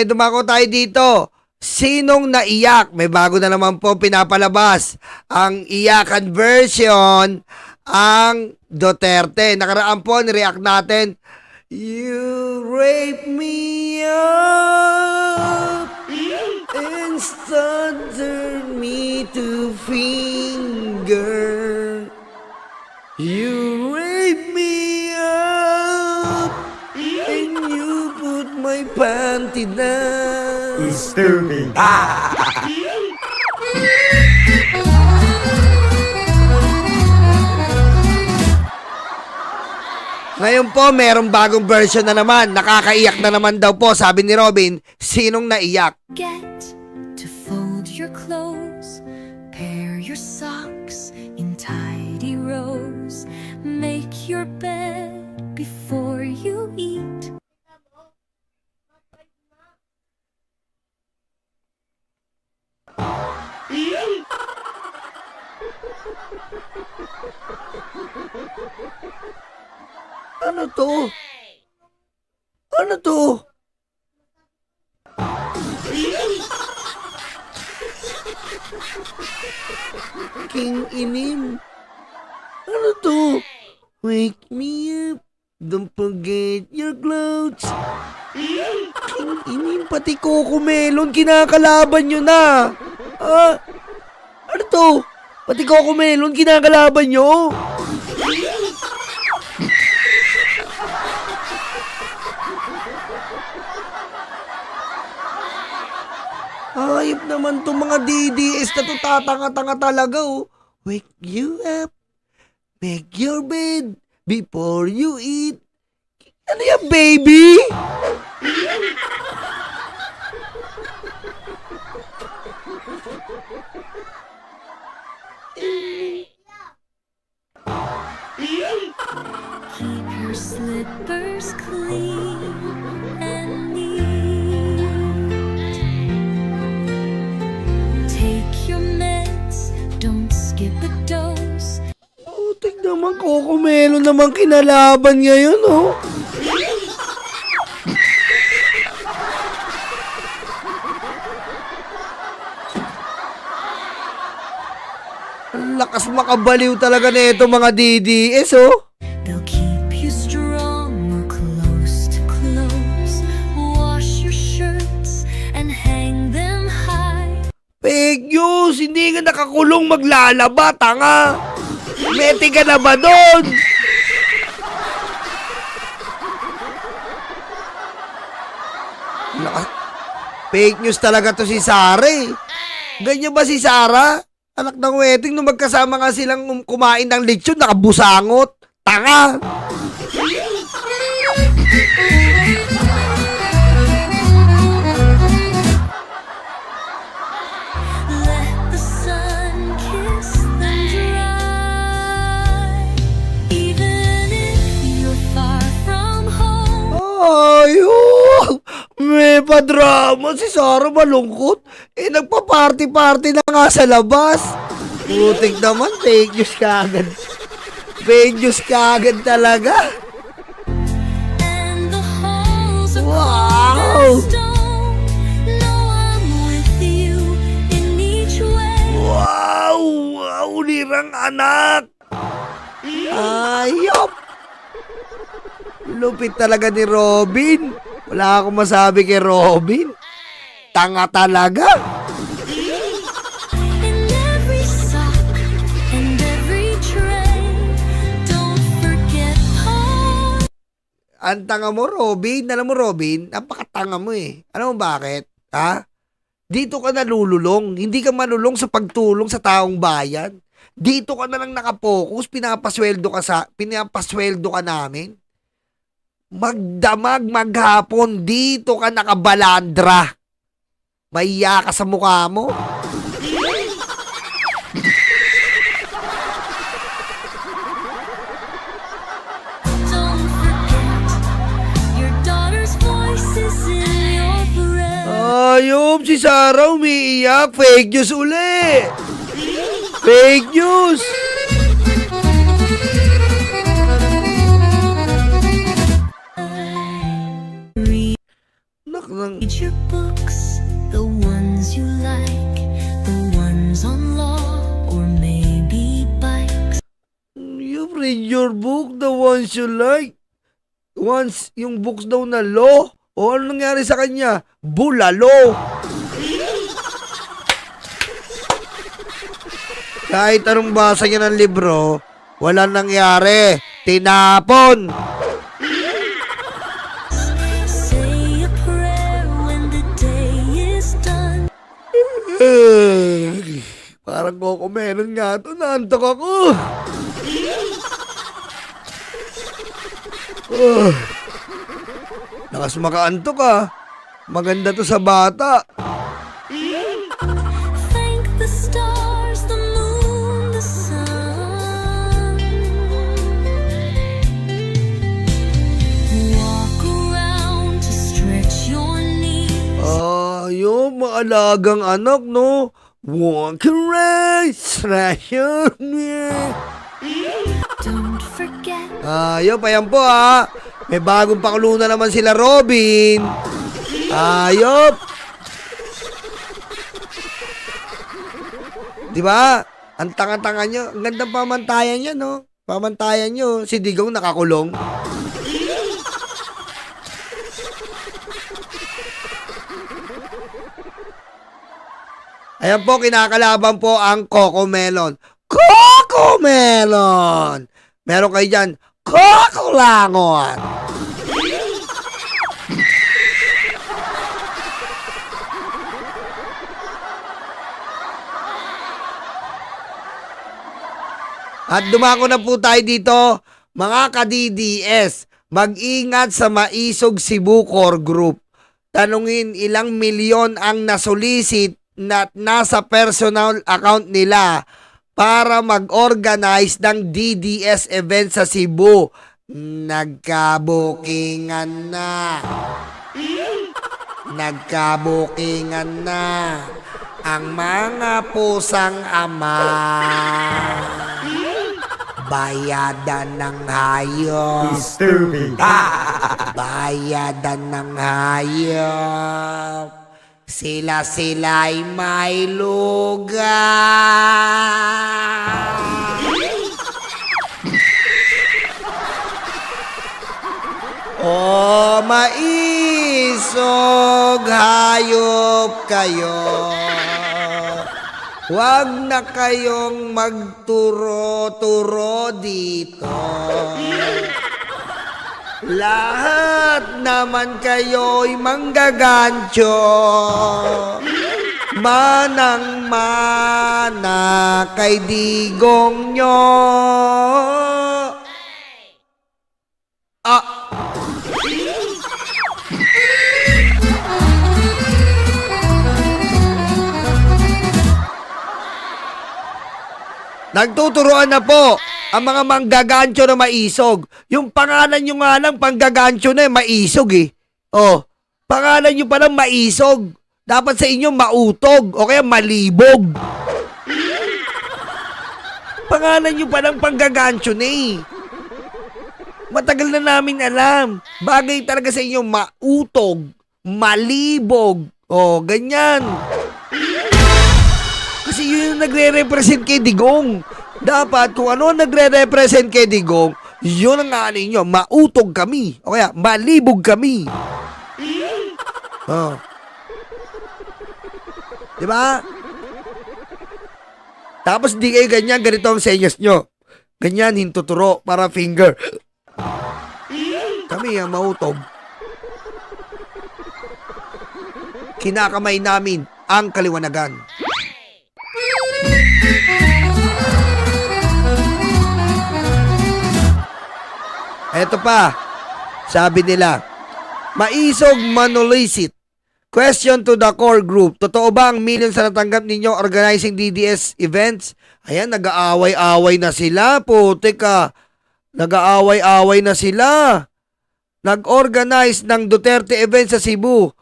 dumako tayo dito. Sinong naiyak? May bago na naman po pinapalabas. Ang iyakan version, ang Duterte. Nakaraan po, nireact natin. You rape me up and turn me to finger. You rape me up and you put my panty down. Stupid. Ngayon po, merong bagong version na naman. Nakakaiyak na naman daw po, sabi ni Robin. Sinong naiyak? Get to fold your clothes, pair your socks in tidy rows, make your bed before you eat. Ano to? Ano to? King Inim. Ano to? Wake me up. Don't forget your clothes. King Inim, pati Coco Melon, kinakalaban nyo na. Ah, ano to? Pati Coco Melon, kinakalaban nyo. Ayop naman to mga DDS na to, tatanga-tanga talaga oh. Wake you up, make your bed before you eat. Ano yan, baby? Keep your slippers clean and neat. Take your meds, don't skip a dose. Putik naman, Coco Melon naman kinalaban ngayon oh. Ang lakas makabaliw talaga nito mga DDS oh. They'll keep you strong or close to close. Wash your shirts and hang them high. Fake news! Hindi ka nakakulong maglalaba, tanga! Meti ka na ba doon? Fake news talaga to si Sarah eh. Ganyan ba si Sarah? Anak ng wedding, nung magkasama nga silang kumain ng lechon, nakabusangot. Tanga! Let the sun kiss them dry. Even if you're far from home. Ayun! May padrama si Sarah, malungkot. Eh, nagpa-party-party na nga sa labas. Putik naman, fake news kaagad. Fake news kaagad talaga. And the halls are Wow! cold as stone. Know I'm with you in each way. Wow! Wow! Lirang anak! Ayop! Lupit talaga ni Robin. Wala akong masabi kay Robin. Tanga talaga. In every sock and every tray. Don't forget home. Ang tanga mo, Robin. Alam mo, Robin, napakatanga mo eh. Alam mo bakit? Ha? Dito ka nalululong. Hindi ka manulong sa pagtulong sa taong bayan. Dito ka na lang nakapokus, pinapasweldo ka namin. Magdamag maghapon, dito ka nakabalandra. Mahiya ka sa mukha mo. Don't forget your daughter's voice is in your breath. Ayop, si Sarah umiiyak. Fake news uli. Fake news. ng... Read your books, the ones you like, the ones on law or maybe bikes. You read your book, the ones you like. Once, yung books daw na law. O ano nangyari sa kanya? Bulalo. Kahit anong basa niya ng libro, walang nangyari. Tinapon. Say a prayer when the day is done. Parang Cocomelon nga ito. Naantok ako. Lakas makaantok ah. Maganda to sa bata. Thank the stars, the moon, the sun. Walk around to stretch your knees. Yung maalagang anak, no? Walk around, stretch your knees. Don't forget. Ayop, ayan po ah. May bagong pakulo na naman sila Robin. Ayop. Di ba? Ang tanga-tanga nyo. Ang gandang pamantayan niya, no? Pamantayan nyo. Si Digong nakakulong. Ayan po, kinakalaban po ang Cocomelon. Cocomelon! Meron kayo dyan, Cocolangon! At dumako na po tayo dito, mga ka-DDS, mag-ingat sa Maisog Cebu Core Group. Tanungin ilang milyon ang nasulisit na nasa personal account nila para mag-organize ng DDS event sa Cebu. Nagkabukingan na. Nagkabukingan na ang mga pusang ama. Bayadan ng hayop. Stupid. Bayadan ng hayop. Sila-sila'y may lugar. O maisog hayop kayo. Huwag na kayong magturo-turo dito. Lahat naman kayo'y manggagancho. Manang-mana kay Digong nyo. Nagtuturoan na po ang mga manggagancho na maisog. Yung pangalan nyo nga lang, panggagancho na maisog eh. Oh, pangalan nyo palang maisog. Dapat sa inyo mautog o kaya malibog. Pangalan nyo palang panggagancho na eh. Matagal na namin alam. Bagay talaga sa inyo mautog, malibog. Oh, ganyan. Kasi yun yung nagre-represent kay Digong. Dapat kung ano nagre-represent kay Digong, yun ang ano nyo, mautog kami. O kaya, malibog kami. Oh. Diba? Tapos di kayo ganyan, ganito ang senyas nyo. Ganyan, hintuturo, para finger. Kami ang mautog. Kinakamay namin ang kaliwanagan. Eto pa, sabi nila, Maisog Manulisit. Question to the core group. Totoo ba ang millions na natanggap ninyo organizing DDS events? Ayan, nag-aaway-away na sila. Putik ka. Nag-aaway-away na sila. Nag-organize ng Duterte event sa Cebu.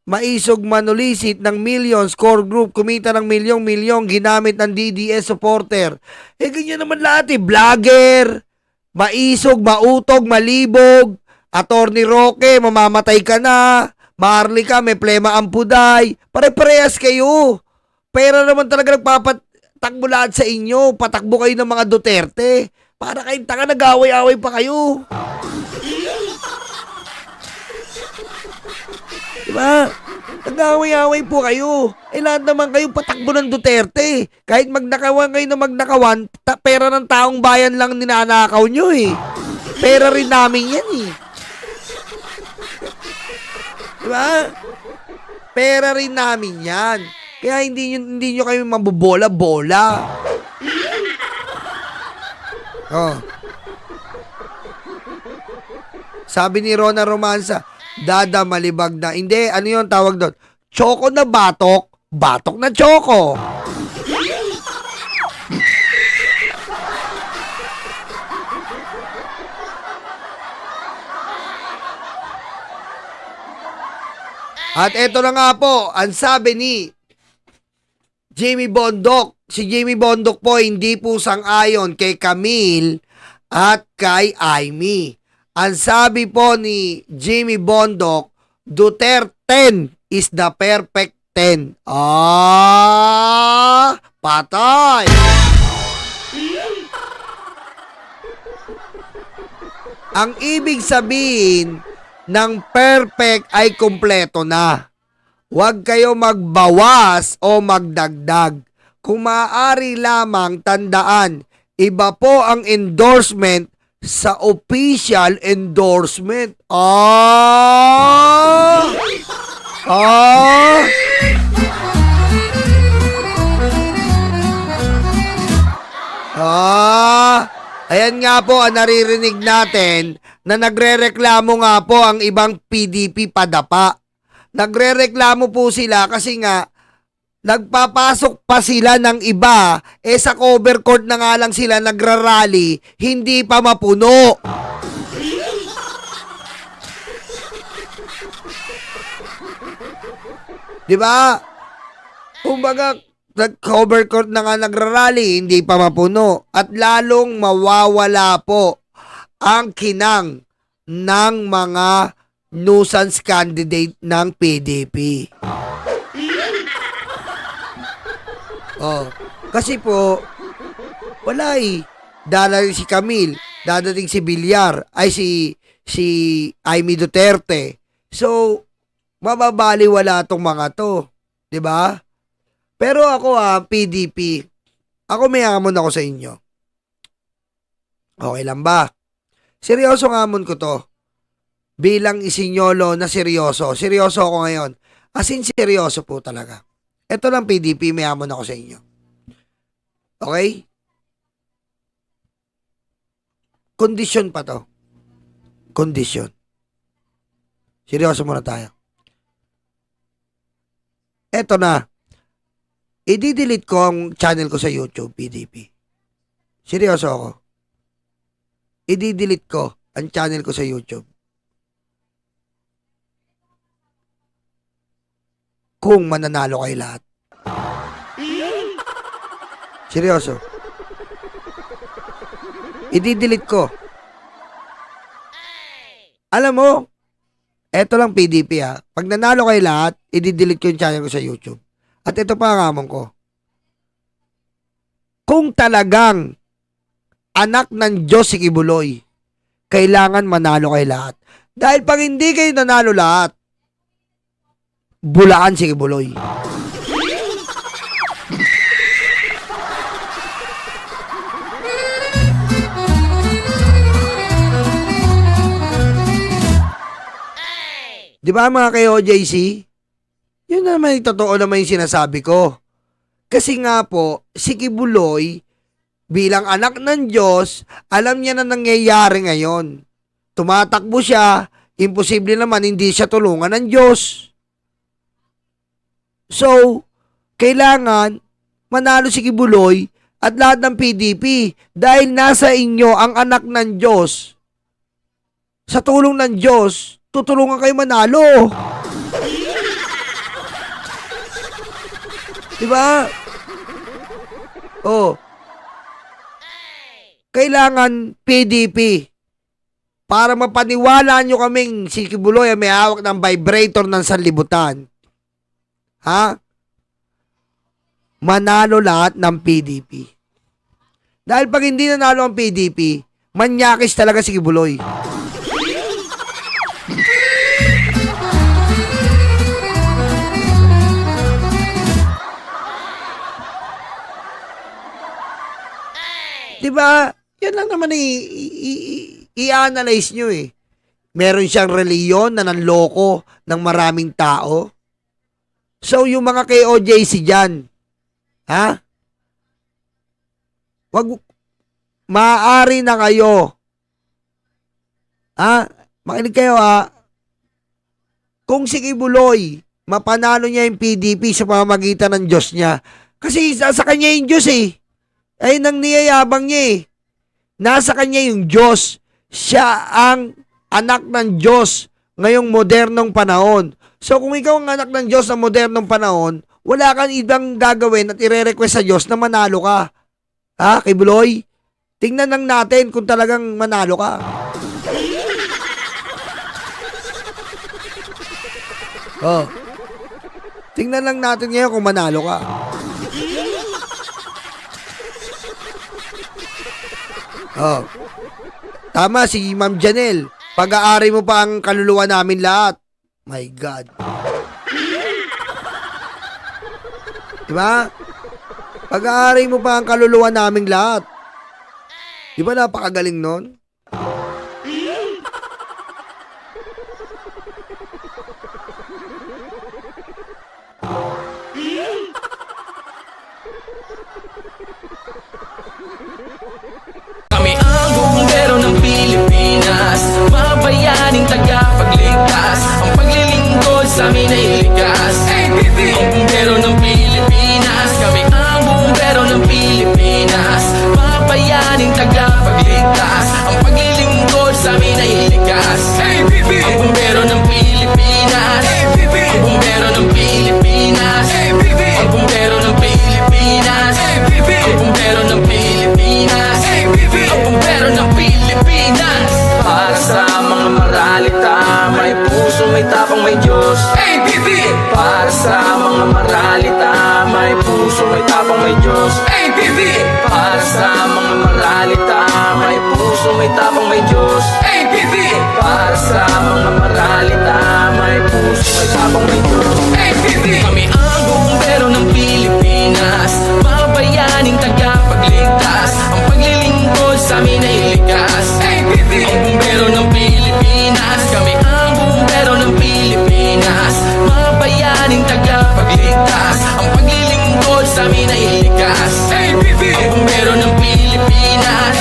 Maisog Manulisit ng millions. Core group kumita ng milyong-milyong ginamit ng DDS supporter. Ganyan naman lahat eh. Vlogger. Maisog, mautog, malibog. Attorney Roque, mamamatay ka na. Maharlika, may Plema Ampuday. Pare-parehas kayo. Pera naman talaga nagpapatakbo lahat sa inyo. Patakbo kayo ng mga Duterte. Para kayong tanga, nag-away-away pa kayo. Diba? Nag-away-away po kayo. Lahat naman kayo patakbo ng Duterte. Kahit magnakawan kayo na magnakawan, pera ng taong bayan lang ninanakaw nyo eh. Pera rin namin yan eh. Diba? Pera rin namin yan. Kaya hindi nyo kayo mabobola-bola. Oh. Sabi ni Rona Romansa, Dada malibag na. Hindi, ano yun tawag doon? Choco na batok, batok na choco. At eto na nga po, ang sabi ni Jamie Bondok. Si Jamie Bondok po hindi po sang-ayon kay Camille at kay Amy. Ang sabi po ni Jamie Bondok, Duterte is the perfect 10. Patay! Ang ibig sabihin ng perfect ay kumpleto na. Huwag kayo magbawas o magdagdag. Kung maaari lamang tandaan, iba po ang endorsement sa official endorsement. Ayan nga po ang naririnig natin na nagrereklamo nga po ang ibang PDP padapa. Nagrereklamo po sila kasi nga nagpapasok pa sila ng iba, sa cover court na nga lang sila nagrarally, hindi pa mapuno. Diba? Kumbaga, nag-cover court na nga nagrarally, hindi pa mapuno. At lalong mawawala po ang kinang ng mga nuisance candidate ng PDP. Kasi po, wala eh. Dadating si Camille, dadating si Villar, ay si Amy Duterte. So, mababaliwala tong mga to. 'Di ba? Pero ako PDP, ako may hamon ako sa inyo. Okay lang ba? Seryoso ng hamon ko to. Bilang isinyolo na seryoso. Seryoso ako ngayon. As in, seryoso po talaga. Ito lang PDP, may hamon ako sa inyo. Okay? Kondisyon pa to. Kondisyon. Seryoso muna tayo. Ito na. I-delete ko ang channel ko sa YouTube, PDP. Seryoso ako. I-delete ko ang channel ko sa YouTube. Kung mananalo kayo lahat. Seryoso. I-delete ko. Alam mo, eto lang PDP pag nanalo kayo lahat, i-delete ko yung channel ko sa YouTube. At ito pa ang hamon ko. Kung talagang anak ng Diyos si Kibuloy, kailangan manalo kayo lahat. Dahil pag hindi kayo nanalo lahat, bulaan si Kibuloy. Di ba mga kayo, JC? Yun naman yung totoo naman yung sinasabi ko. Kasi nga po, si Kibuloy, bilang anak ng Diyos, alam niya na nangyayari ngayon. Tumatakbo siya, imposible naman hindi siya tulungan ng Diyos. So, kailangan manalo si Kibuloy at lahat ng PDP dahil nasa inyo ang anak ng Diyos. Sa tulong ng Diyos, tutulungan kayo manalo. Diba? Kailangan PDP para mapaniwala nyo kaming si Kibuloy ay may hawak ng vibrator ng sanlibutan. Ha? Manalo lahat ng PDP. Dahil pag hindi nanalo ang PDP, manyakis talaga si Kibuloy. Diba? Yan lang naman i-analyze nyo eh. Meron siyang reliyon na nanloko ng maraming tao. So, yung mga KOJC dyan, ha? Maaari na kayo. Ha? Makinig kayo ha. Kung si Kibuloy, mapanalo niya yung PDP sa pamamagitan ng Diyos niya. Kasi sa kanya yung Diyos eh. Ay nang niyayabang niya eh. Nasa kanya yung Diyos. Siya ang anak ng Diyos ngayong modernong panahon. So kung ikaw ang anak ng Diyos ng modernong panahon, wala kang ibang gagawin at ire-request sa Diyos na manalo ka. Ha, Kibuloy? Tingnan lang natin kung talagang manalo ka. Oh. Tingnan lang natin ngayon kung manalo ka. Oh. Tama si Ma'am Janelle. Pag-aari mo pa ang kaluluwa namin lahat. My God. Diba? Pag-aari mo pa ang kaluluwa namin lahat. Diba napakagaling nun? Kami ang bumbero ng Pilipinas, mga bayaning tagapagligtas. Ang paglilingkod sa amin ay likas. Ang bumbero ng Pilipinas, kami ang bumbero ng Pilipinas, mga bayaning tagapagligtas. Ang paglilingkod sa amin ay likas. Ang bumbero ng Pilipinas, ang bumbero ng Pilipinas, ang bumbero ng Pilipinas, ang bumbero ng Pilipinas, ang bumbero ng Pilipinas. Para sa mga maralita, may puso, may tapang, may Diyos. Para sa mga maralita, may puso, may tapang, may Diyos. Para sa mga maralita, may puso, may tapang, may Diyos. Para sa mga maralita, may puso, may tapang, may Diyos. Kami ang bumbero ng Pilipinas, mga bayaning tagapagligtas. Ang paglilingkod sa amin ay likas. Ang bumbero ng Pilipinas, kami ang bumbero ng Pilipinas, mga bayaning tagapagligtas. Ang paglilingkod sa amin ay likas. Ang bumbero ng Pilipinas,